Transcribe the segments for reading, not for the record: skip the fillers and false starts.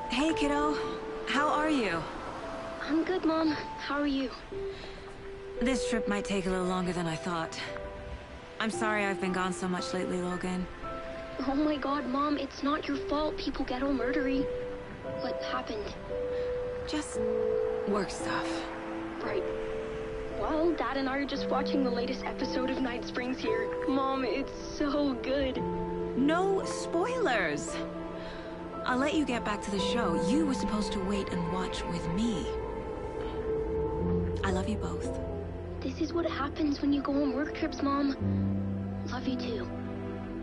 Hey, kiddo. How are you? I'm good, Mom. How are you? This trip might take a little longer than I thought. I'm sorry I've been gone so much lately, Logan. Oh my god, Mom, it's not your fault people get all murdery. What happened? Just work stuff. Right. Well, Dad and I are just watching the latest episode of Night Springs here. Mom, it's so good. No spoilers! I'll let you get back to the show. You were supposed to wait and watch with me. I love you both. This is what happens when you go on work trips, Mom. Love you too.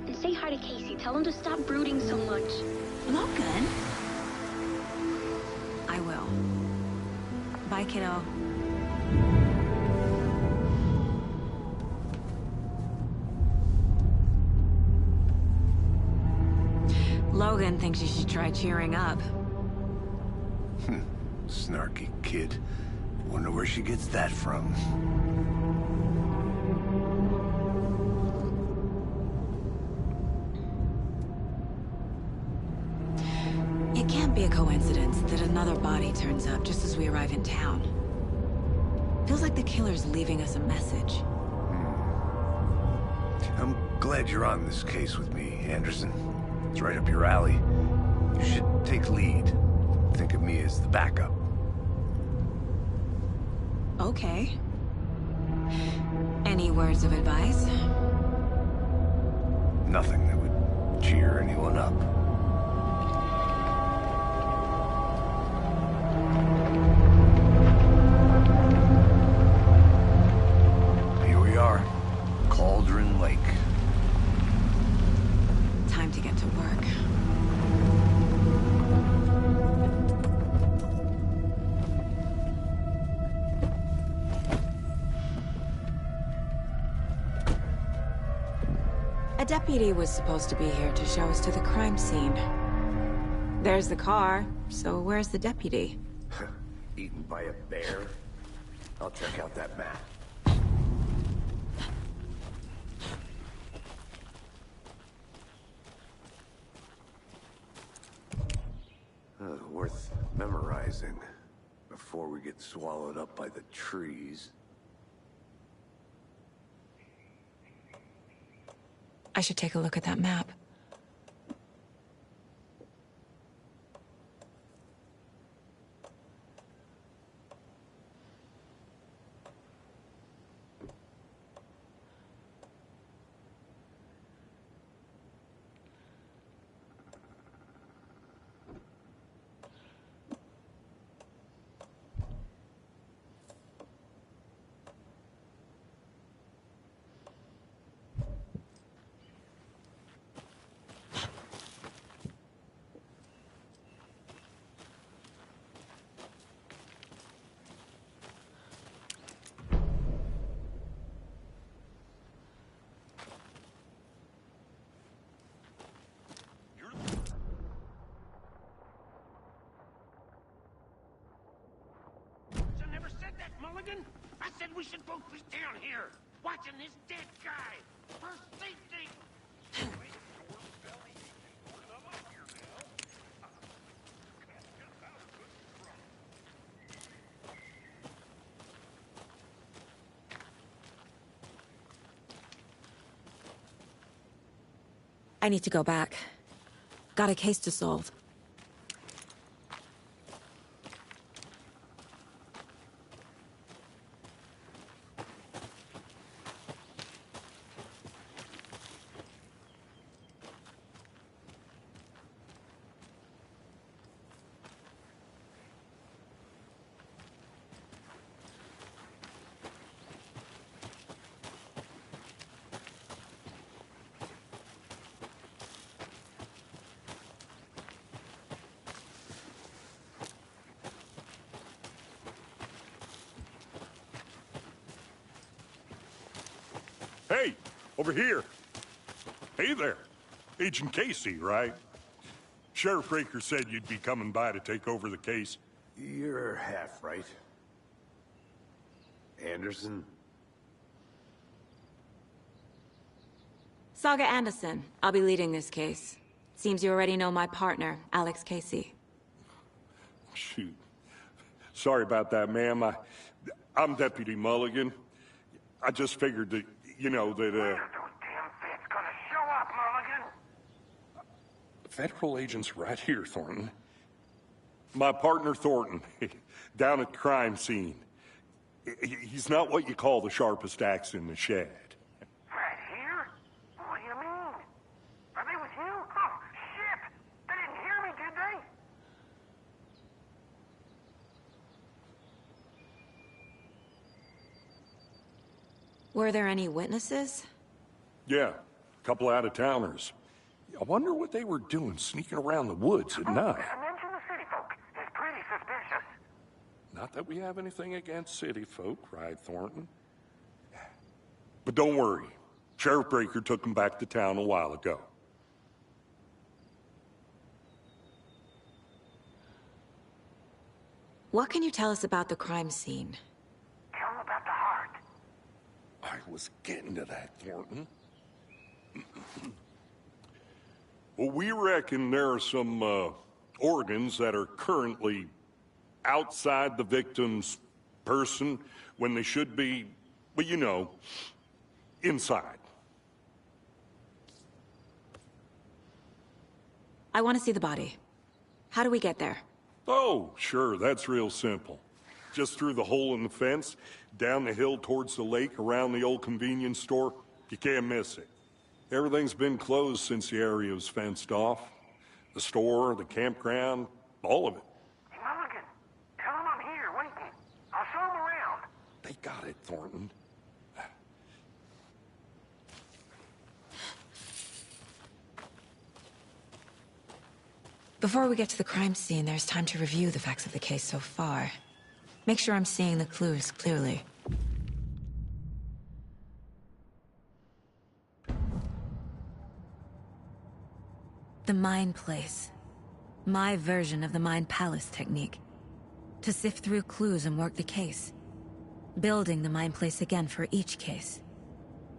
And say hi to Casey. Tell him to stop brooding so much. Logan? I will. Bye, kiddo. Logan thinks you should try cheering up. Snarky kid. Wonder where she gets that from. It can't be a coincidence that another body turns up just as we arrive in town. Feels like the killer's leaving us a message. I'm glad you're on this case with me, Anderson. It's right up your alley. You should take lead. Think of me as the backup. Okay. Any words of advice? Nothing that would cheer anyone up. Here we are. Cauldron Lake. Time to get to work. A deputy was supposed to be here to show us to the crime scene. There's the car, so where's the deputy? Eaten by a bear? I'll check out that map. Worth memorizing before we get swallowed up by the trees. I should take a look at that map. Mulligan? I said we should both be down here, watching this dead guy. For safety! I need to go back. Got a case to solve. Hey, over here. Hey there. Agent Casey, right? Sheriff Breaker said you'd be coming by to take over the case. You're half right. Anderson? Saga Anderson. I'll be leading this case. Seems you already know my partner, Alex Casey. Shoot. Sorry about that, ma'am. I'm Deputy Mulligan. I just figured that, Where are those damn feds gonna show up, Mulligan? Federal agent's right here, Thornton. My partner, Thornton, down at the crime scene. He's not what you call the sharpest axe in the shed. Right here? What do you mean? Are they with you? Oh, shit! They didn't hear me, did they? Were there any witnesses? Yeah, a couple out-of-towners. I wonder what they were doing sneaking around the woods at night. Mention the city folk. It's pretty suspicious. Not that we have anything against city folk, right, Thornton? But don't worry. Sheriff Breaker took them back to town a while ago. What can you tell us about the crime scene? Tell them about the heart. I was getting to that, Thornton. Well, we reckon there are some organs that are currently outside the victim's person when they should be, well, you know, inside. I want to see the body. How do we get there? Oh, sure, that's real simple. Just through the hole in the fence, down the hill towards the lake, around the old convenience store. You can't miss it. Everything's been closed since the area was fenced off. The store, the campground, all of it. Hey, Mulligan, tell them I'm here, waiting. I'll show them around. They got it, Thornton. Before we get to the crime scene, there's time to review the facts of the case so far. Make sure I'm seeing the clues clearly. The Mind Place. My version of the Mind Palace technique. To sift through clues and work the case. Building the Mind Place again for each case.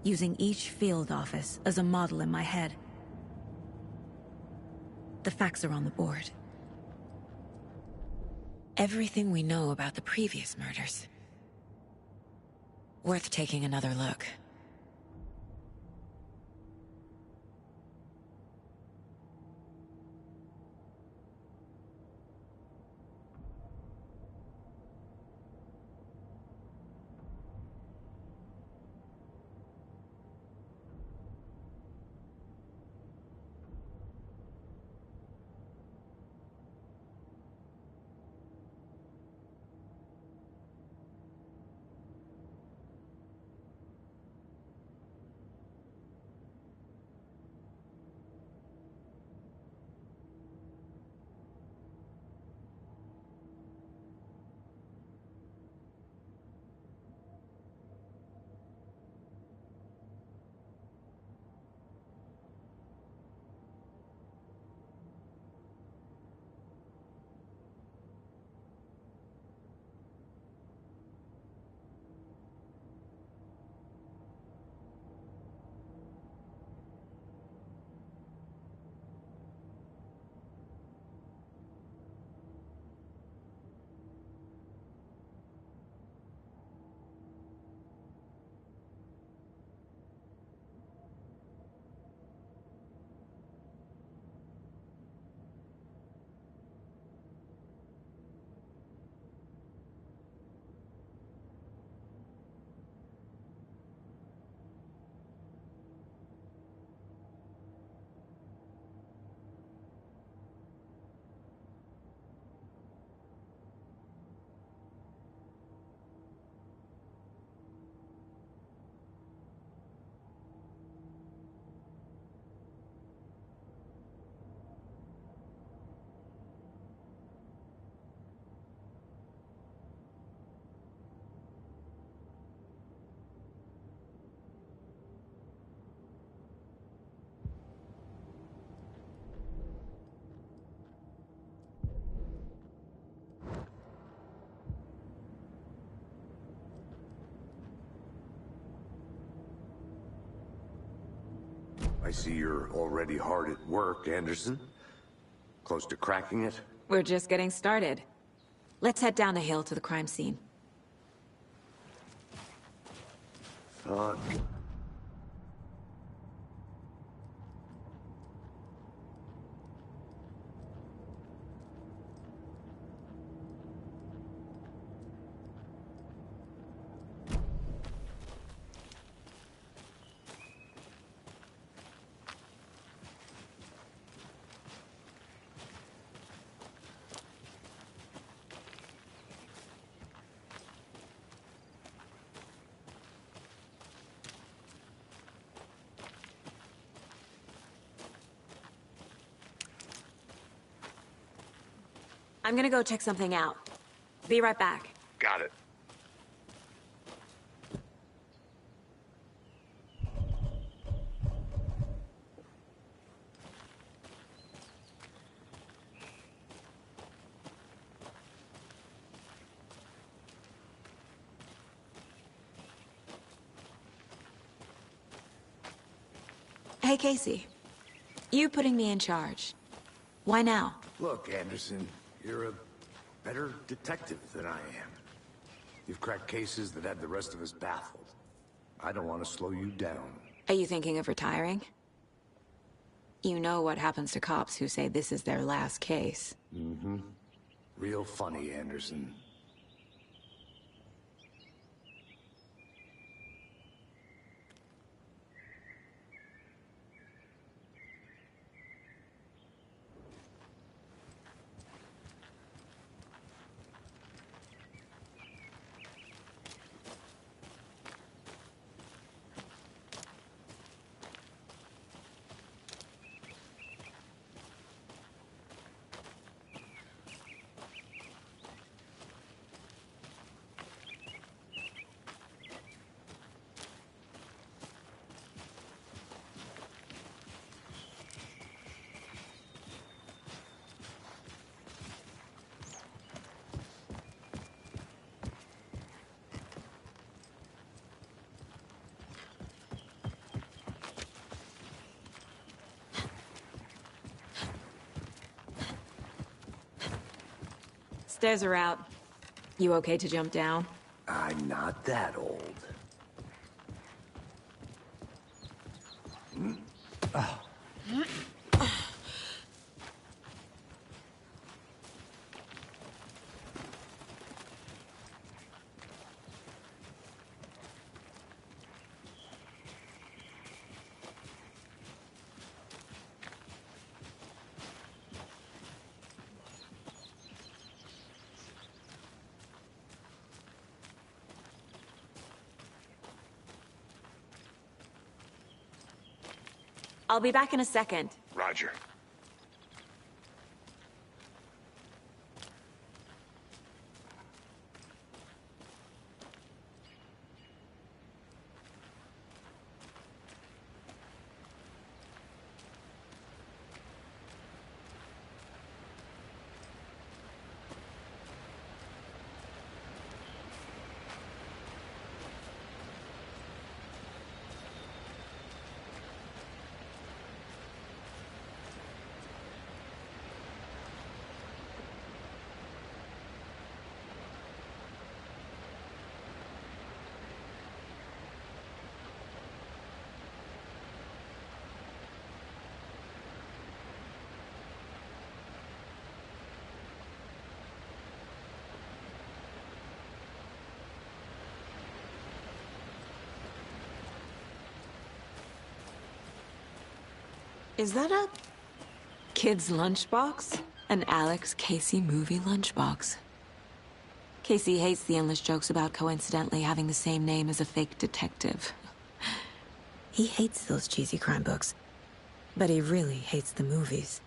Using each field office as a model in my head. The facts are on the board. Everything we know about the previous murders. Worth taking another look. I see you're already hard at work, Anderson. Close to cracking it? We're just getting started. Let's head down the hill to the crime scene. Uh... I'm gonna go check something out. Be right back. Got it. Hey, Casey. You putting me in charge. Why now? Look, Anderson, you're a better detective than I am. You've cracked cases that had the rest of us baffled. I don't want to slow you down. Are you thinking of retiring? You know what happens to cops who say this is their last case. Mm-hmm. Real funny, Anderson. Stairs are out. You okay to jump down? I'm not that old. I'll be back in a second. Roger. Is that a kid's lunchbox? An Alex Casey movie lunchbox. Casey hates the endless jokes about coincidentally having the same name as a fake detective. He hates those cheesy crime books, but he really hates the movies.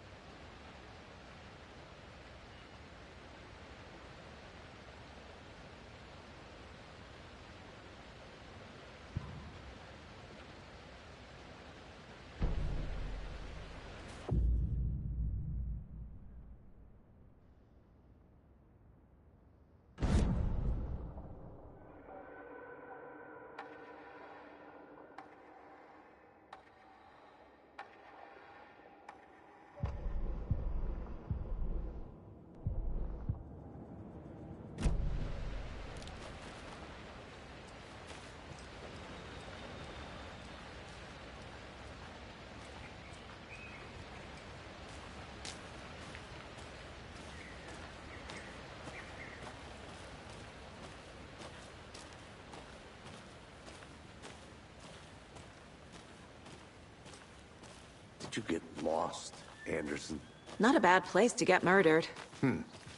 How'd you get lost, Anderson? Not a bad place to get murdered.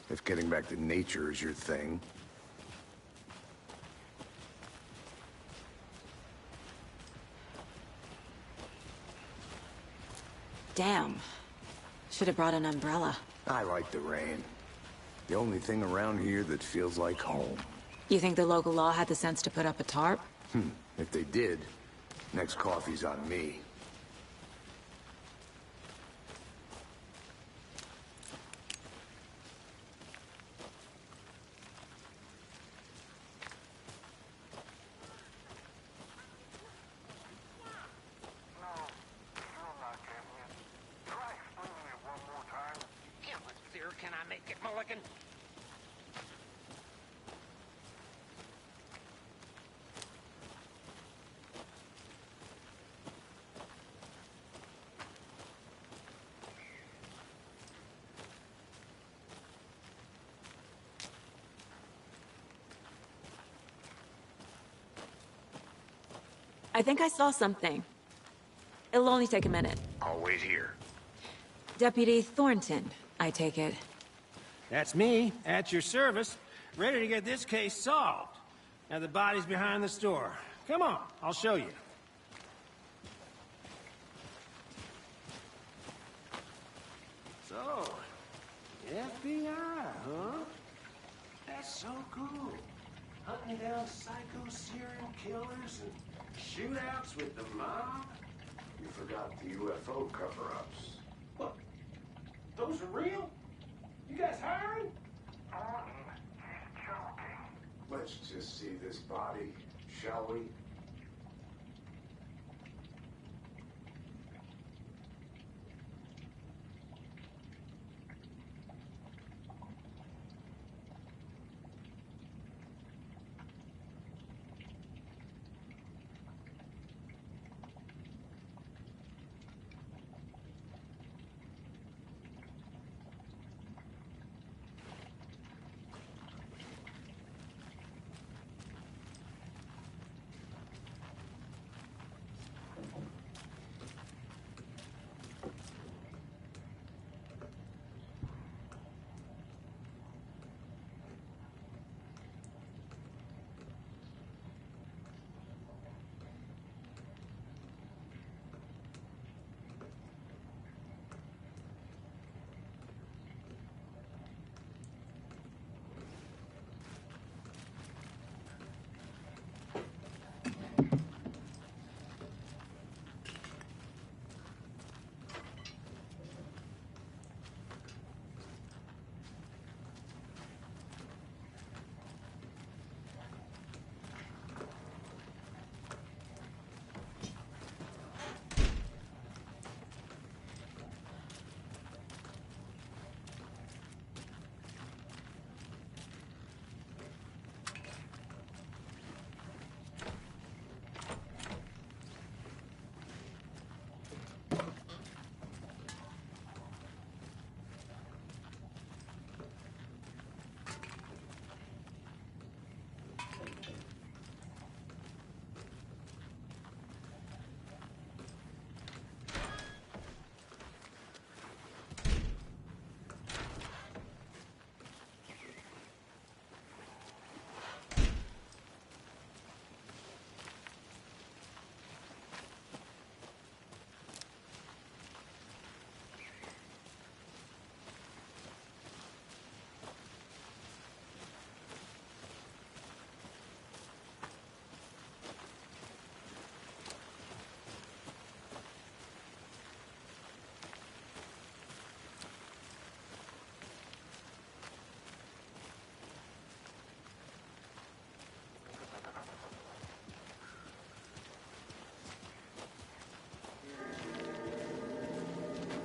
If getting back to nature is your thing. Damn. Should have brought an umbrella. I like the rain. The only thing around here that feels like home. You think the local law had the sense to put up a tarp? If they did, next coffee's on me. Can I make it, Mulligan? I think I saw something. It'll only take a minute. I'll wait here. Deputy Thornton, I take it. That's me, at your service, ready to get this case solved. Now the body's behind the store. Come on, I'll show you. So, FBI, huh? That's so cool. Hunting down psycho serial killers and shootouts with the mob. You forgot the UFO cover-ups. What? Those are real? You guys hiring? He's joking. Let's just see this body, shall we?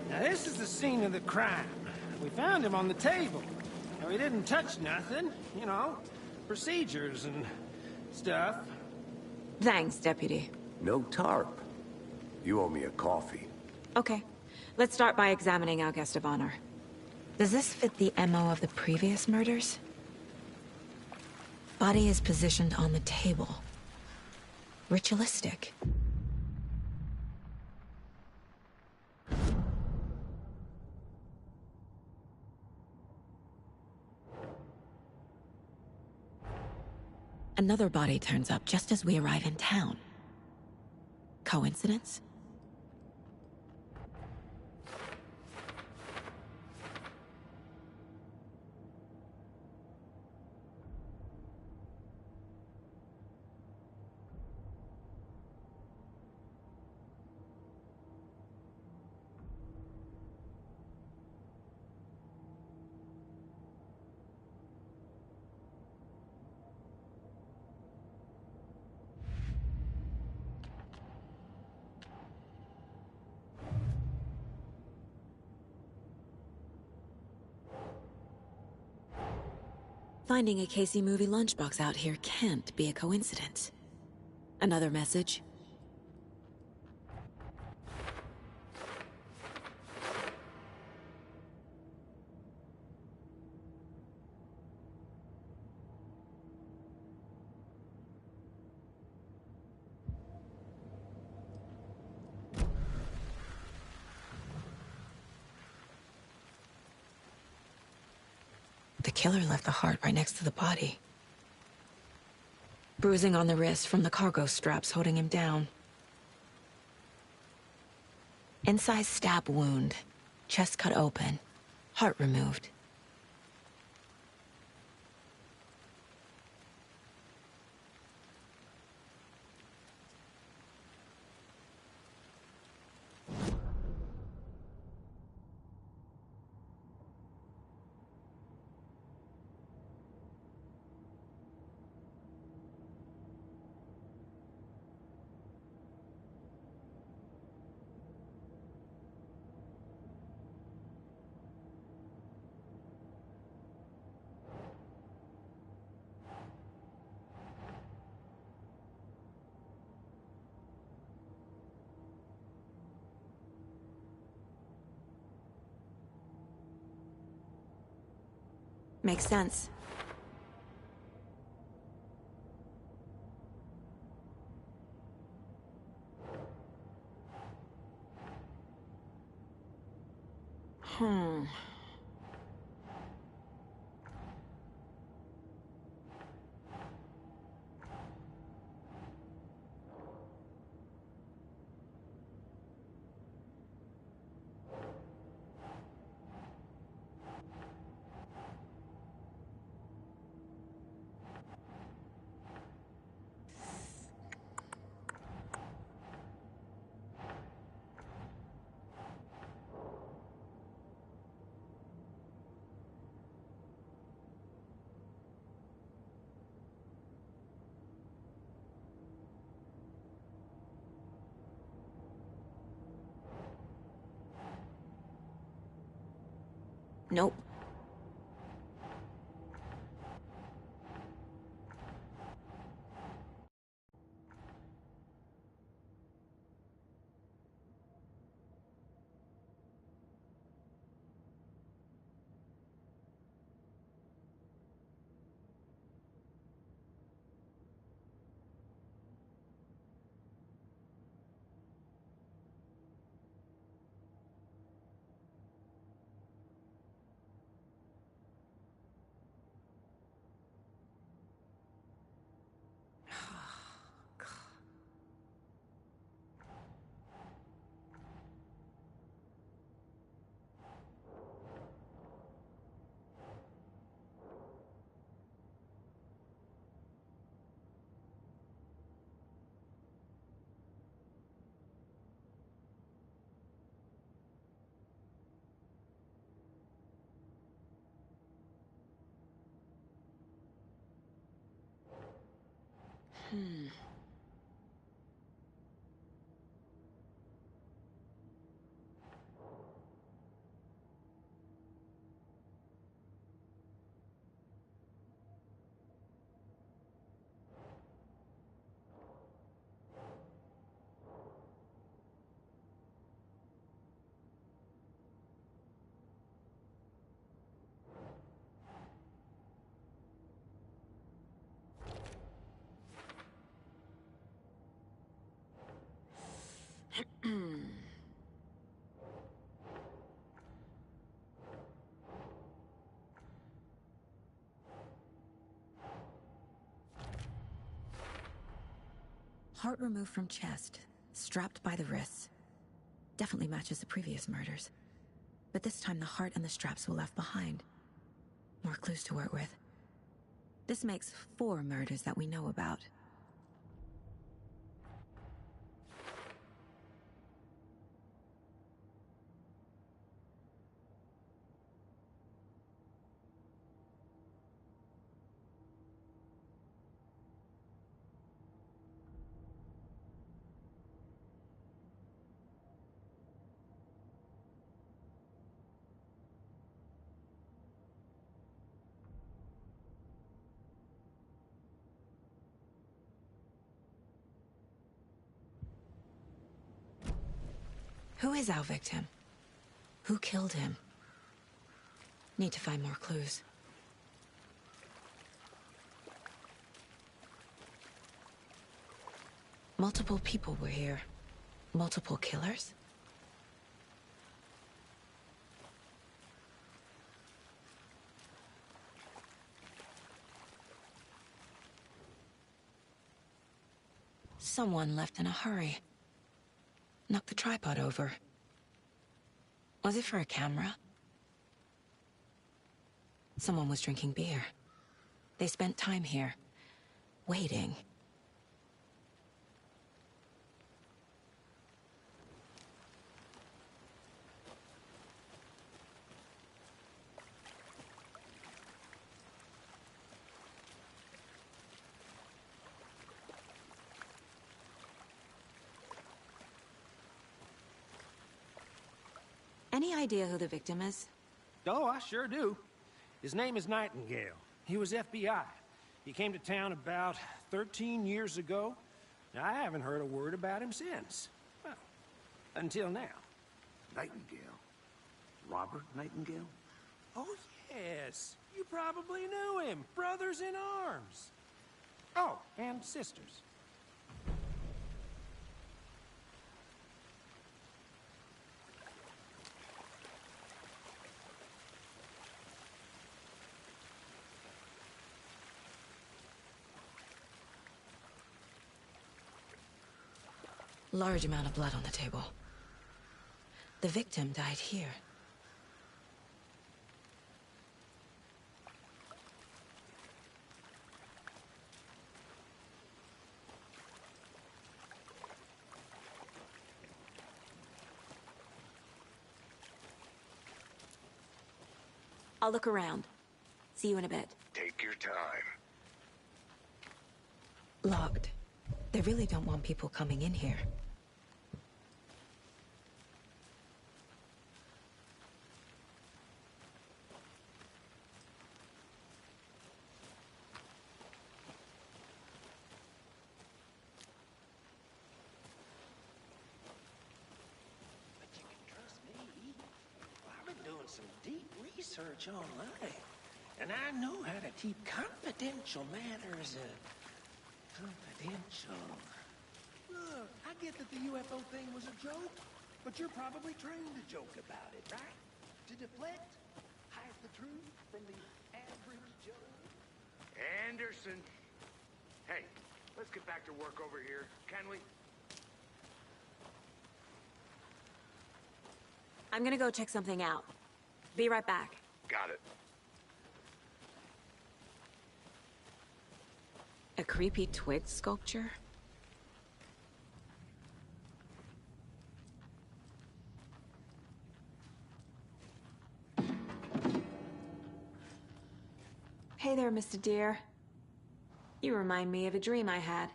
Now this is the scene of the crime. We found him on the table. Now he didn't touch nothing, you know, procedures and stuff. Thanks, Deputy. No tarp. You owe me a coffee. Okay. Let's start by examining our guest of honor. Does this fit the MO of the previous murders? Body is positioned on the table. Ritualistic. Another body turns up just as we arrive in town. Coincidence? Finding a Casey movie lunchbox out here can't be a coincidence. Another message? The killer left the heart right next to the body. Bruising on the wrist from the cargo straps holding him down. Incised stab wound. Chest cut open. Heart removed. Makes sense. Hmm. Nope. Hmm. Heart removed from chest, strapped by the wrists. Definitely matches the previous murders. But this time the heart and the straps were left behind. More clues to work with. This makes 4 murders that we know about. Who is our victim? Who killed him? Need to find more clues. Multiple people were here. Multiple killers? Someone left in a hurry. Knocked the tripod over. Was it for a camera? Someone was drinking beer. They spent time here, waiting. Any idea who the victim is? Oh, I sure do. His name is Nightingale. He was FBI. He came to town about 13 years ago. Now, I haven't heard a word about him since. Well, until now. Nightingale? Robert Nightingale? Oh, yes. You probably knew him. Brothers in arms. Oh, and sisters. Large amount of blood on the table. The victim died here. I'll look around. See you in a bit. Take your time. Locked. They really don't want people coming in here. But you can trust me. I've been doing some deep research online. And I know how to keep confidential matters, confidential. Look, I get that the UFO thing was a joke, but you're probably trained to joke about it, right? To deflect, hide the truth from the average Joe. Anderson. Hey, let's get back to work over here, can we? I'm gonna go check something out. Be right back. Got it. A creepy twig sculpture? Hey there, Mr. Deer. You remind me of a dream I had.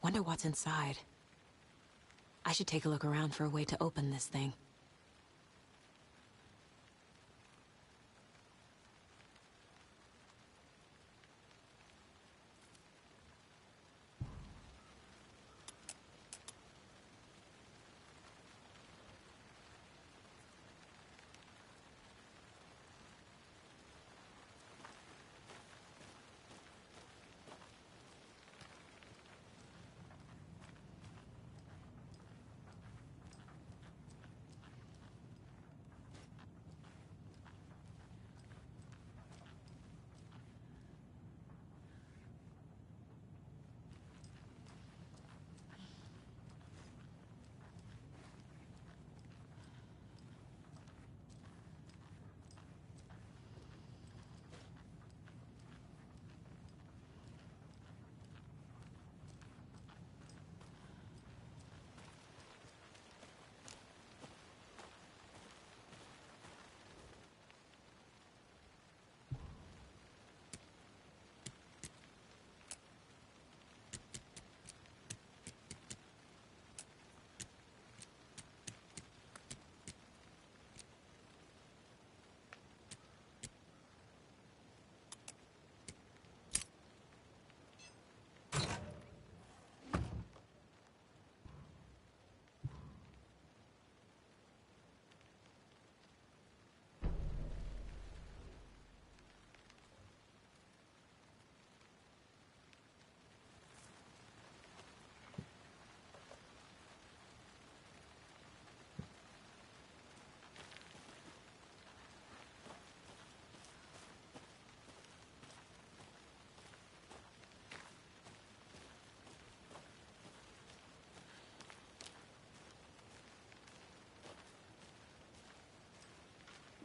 Wonder what's inside. I should take a look around for a way to open this thing.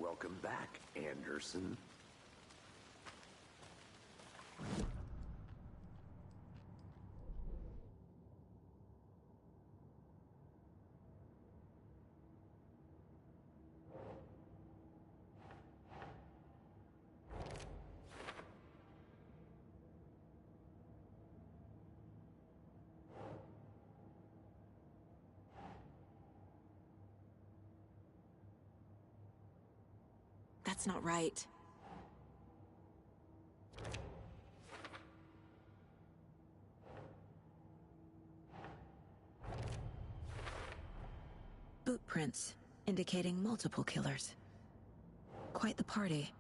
Welcome back, Anderson. That's not right. Boot prints, indicating multiple killers. Quite the party.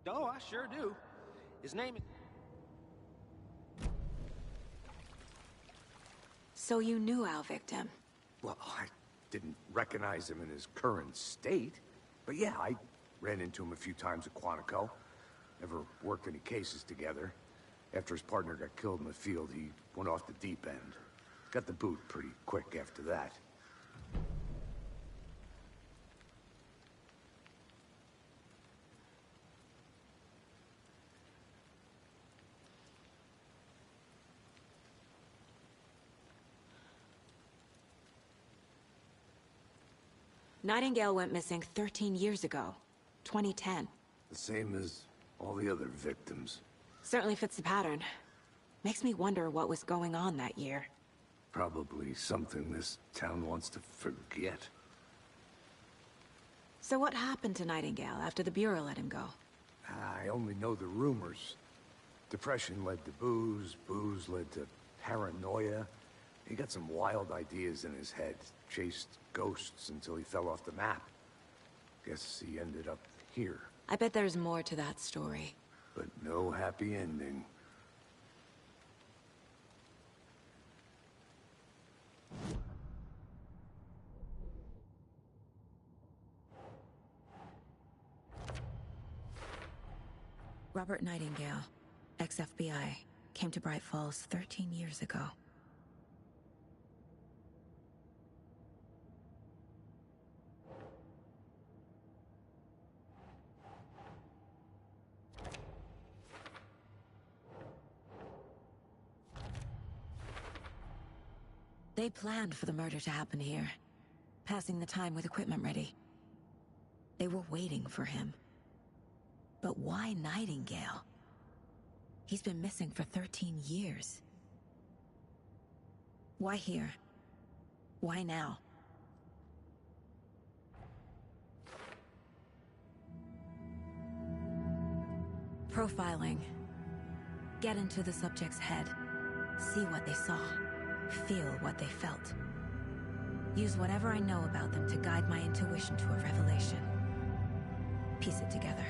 Oh, I sure do. His name is... So you knew our victim? Well, I didn't recognize him in his current state. But yeah, I ran into him a few times at Quantico. Never worked any cases together. After his partner got killed in the field, he went off the deep end. Got the boot pretty quick after that. Nightingale went missing 13 years ago. 2010. The same as all the other victims. Certainly fits the pattern. Makes me wonder what was going on that year. Probably something this town wants to forget. So what happened to Nightingale after the Bureau let him go? I only know the rumors. Depression led to booze, booze led to paranoia. He got some wild ideas in his head, chased ghosts until he fell off the map. Guess he ended up here. I bet there's more to that story. But no happy ending. Robert Nightingale, ex-FBI, came to Bright Falls 13 years ago. They planned for the murder to happen here, passing the time with equipment ready. They were waiting for him. But why Nightingale? He's been missing for 13 years. Why here? Why now? Profiling. Get into the subject's head. See what they saw. Feel what they felt. Use whatever I know about them to guide my intuition to a revelation. Piece it together.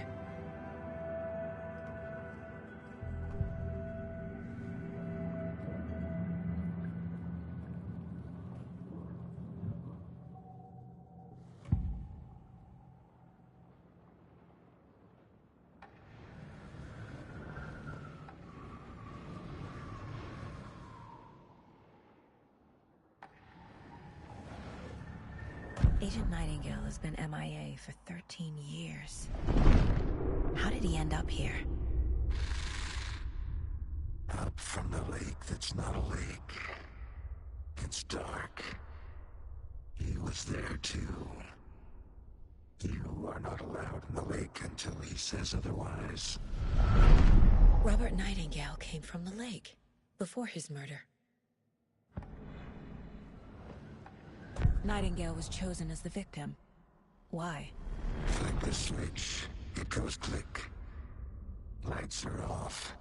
Agent Nightingale has been MIA for 13 years. How did he end up here? Up from the lake that's not a lake. It's dark. He was there too. You are not allowed in the lake until he says otherwise. Robert Nightingale came from the lake, before his murder. Nightingale was chosen as the victim. Why? Flick the switch. It goes click. Lights are off.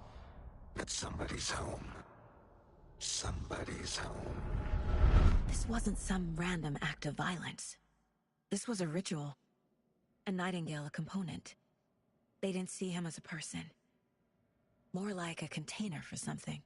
But somebody's home. Somebody's home. This wasn't some random act of violence. This was a ritual. And Nightingale a component. They didn't see him as a person. More like a container for something.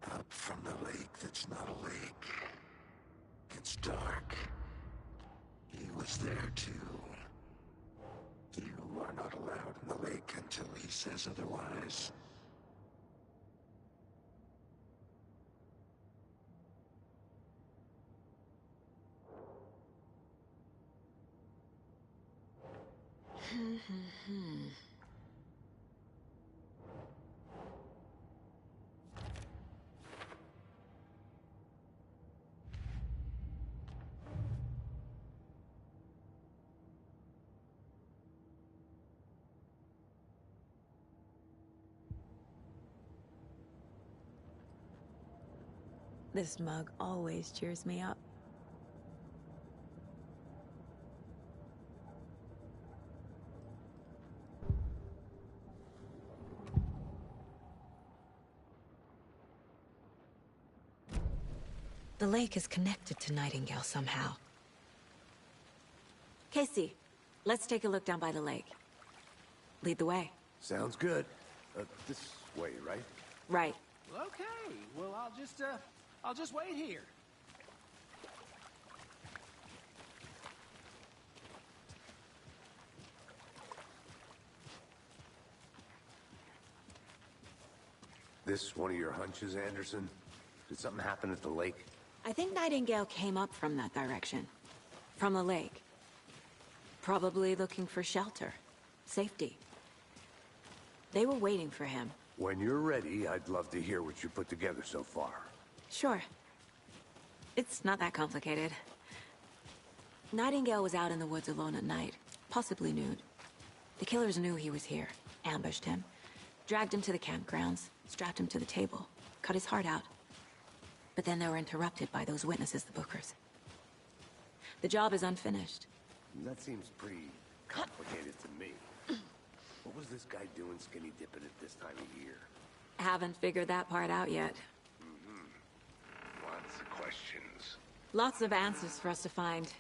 Up from the lake that's not a lake. It's dark. He was there too. You are not allowed in the lake until he says otherwise. This mug always cheers me up. The lake is connected to Nightingale somehow. Casey, let's take a look down by the lake. Lead the way. Sounds good. This way, right? Right. Okay, well, I'll just wait here. This one of your hunches, Anderson? Did something happen at the lake? I think Nightingale came up from that direction. From the lake. Probably looking for shelter. Safety. They were waiting for him. When you're ready, I'd love to hear what you put together so far. Sure. It's not that complicated. Nightingale was out in the woods alone at night, possibly nude. The killers knew he was here, ambushed him, dragged him to the campgrounds, strapped him to the table, cut his heart out. But then they were interrupted by those witnesses, the Bookers. The job is unfinished. That seems pretty complicated to me. What was this guy doing skinny dipping at this time of year? Haven't figured that part out yet. Lots of questions. Lots of answers for us to find.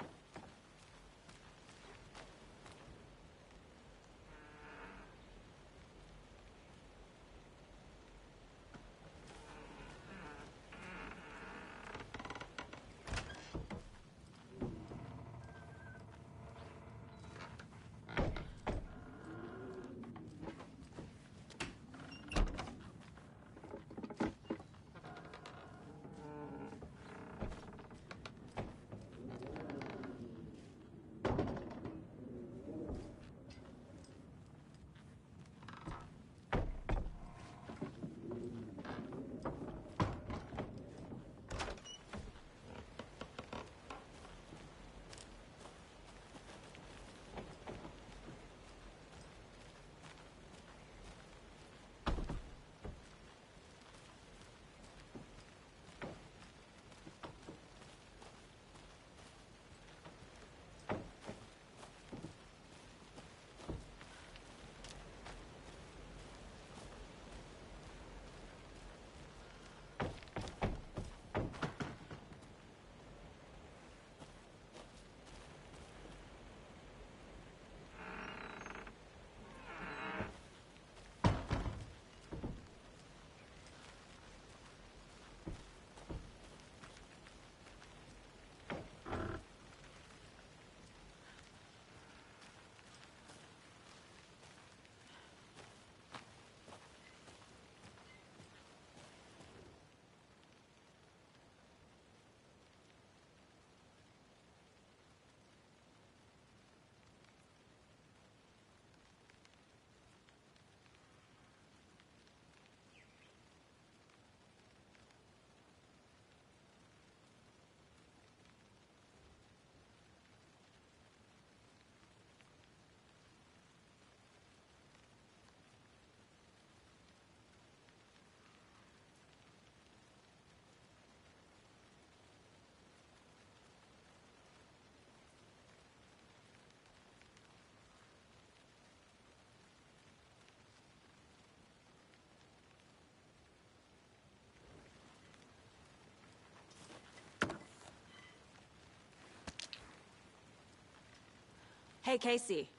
Hey, Casey.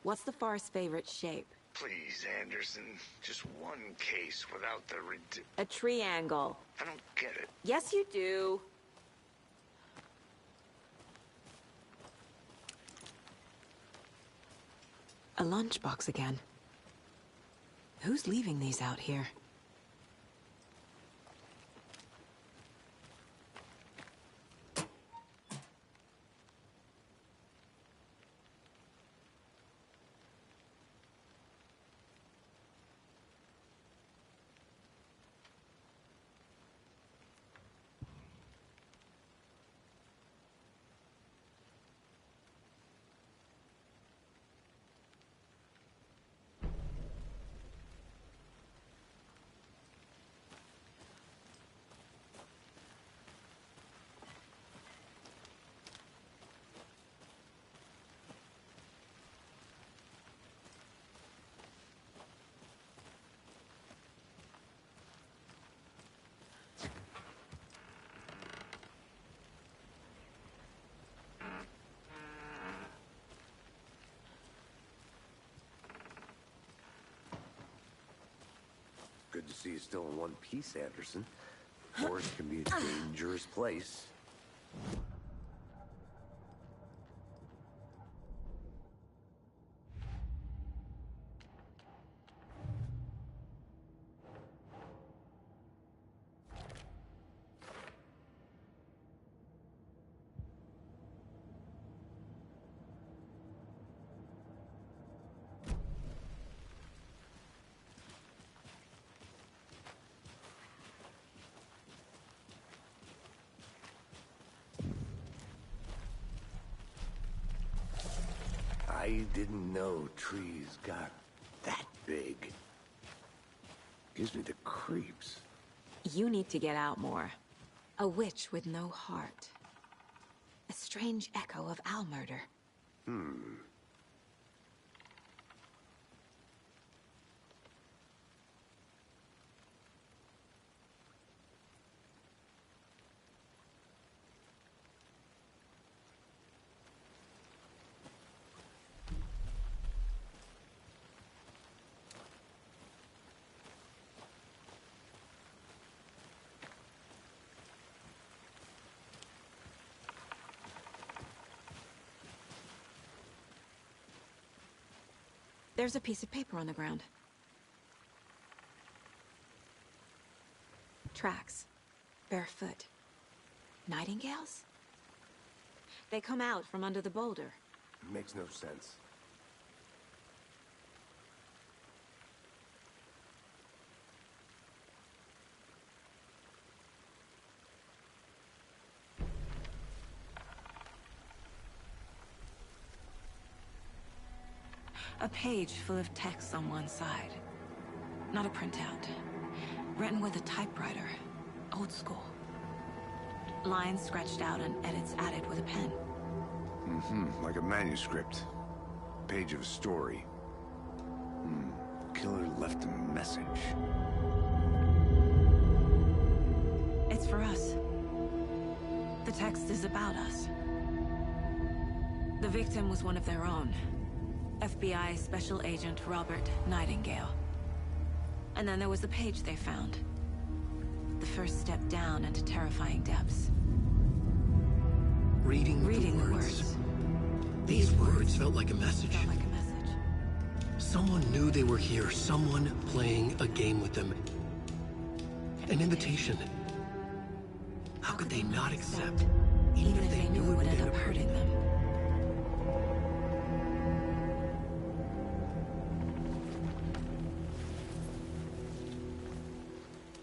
What's the Forest's favorite shape? Please, Anderson. Just one case without the A triangle. I don't get it. Yes, you do. A lunchbox again. Who's leaving these out here? Good to see you still in one piece, Anderson. Forest can be a dangerous place. I didn't know trees got that big. Gives me the creeps. You need to get out more. A witch with no heart. A strange echo of owl murder. There's a piece of paper on the ground. Tracks. Barefoot. Nightingales? They come out from under the boulder. Makes no sense. A page full of text on one side. Not a printout. Written with a typewriter. Old school. Lines scratched out and edits added with a pen. Like a manuscript. Page of a story. Killer left a message. It's for us. The text is about us. The victim was one of their own. FBI Special Agent Robert Nightingale. And then there was the page they found. The first step down into terrifying depths. Reading the words. These words felt like a message. Someone knew they were here. Someone playing a game with them. An invitation. How could they not accept? Even if they knew it would end up hurting them.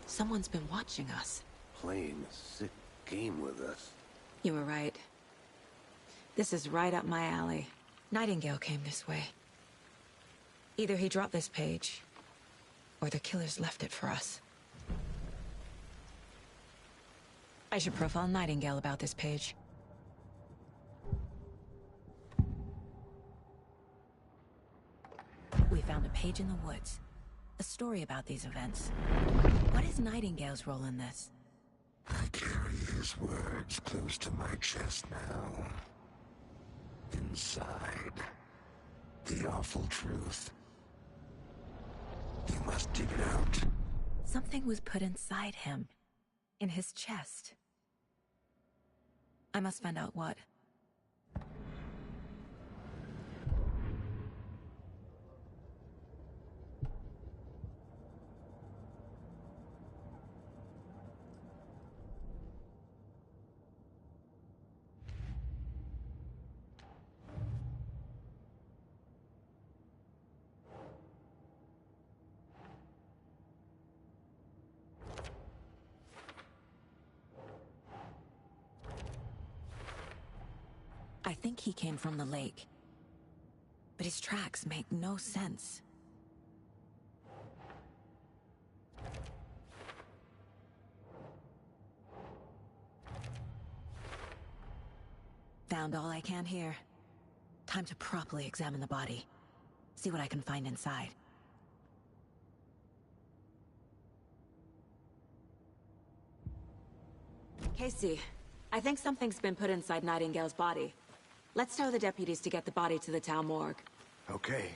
Someone's been watching us. Playing a sick game with us. You were right. This is right up my alley. Nightingale came this way. Either he dropped this page, or the killers left it for us. I should profile Nightingale about this page. We found a page in the woods. A story about these events. What is Nightingale's role in this? I carry his words close to my chest now. inside. The awful truth. You must dig it out. Something was put inside him. In his chest. I must find out what. I think he came from the lake. But his tracks make no sense. Found all I can here. Time to properly examine the body. See what I can find inside. Casey, I think something's been put inside Nightingale's body. Let's tell the deputies to get the body to the town morgue. Okay.